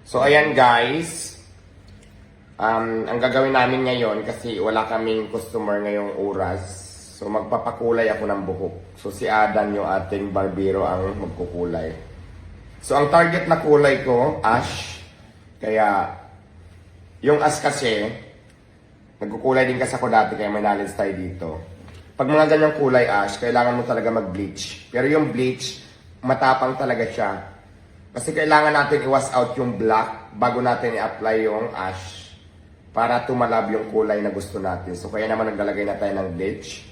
So ayan guys, ang gagawin namin ngayon kasi wala kaming customer ngayong oras. So magpapakulay ako ng buhok. So si Adan yung ating barbero ang magkukulay. So ang target na kulay ko, ash. Kaya yung ash kasi, nagkukulay din kasi ako dati kaya may knowledge tayo dito. Pag mga ganyang kulay ash, kailangan mo talaga mag-bleach. Pero yung bleach, matapang talaga siya. Kasi kailangan natin i-wash out yung black bago natin i-apply yung ash para tumalab yung kulay na gusto natin. So kaya naman naglalagay na tayo ng bleach.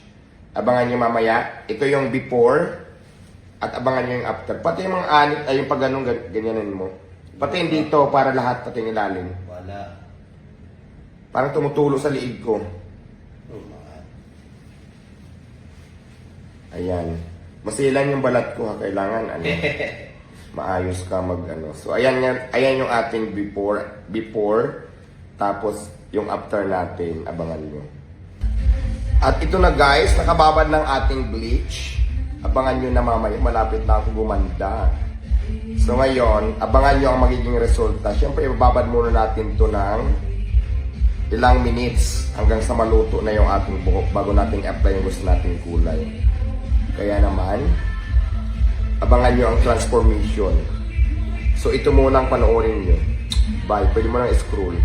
Abangan nyo mamaya. Ito yung before at abangan nyo yung after. Pati yung mga anit ay yung pag ganun, ganyanin mo. Pati yung dito para lahat, pati yung ilalim. Wala. Parang tumutulo sa liig ko. Ayan. Masilan yung balat ko ha. Kailangan ano. Maayos ka mag ano. So ayan yung ating before tapos yung after natin, abangan nyo. At ito na guys, nakababad ng ating bleach. Abangan nyo na mamaya, malapit na ako gumanda. So ngayon, abangan nyo ang magiging resulta. Siyempre, ibababad muna natin to ng ilang minutes hanggang sa maluto na yung ating buhok bago natin i-apply yung gusto nating kulay. Kaya naman, abangan nyo ang transformation. So ito muna ang panoorin nyo. Bye. Pwede mo nang scroll.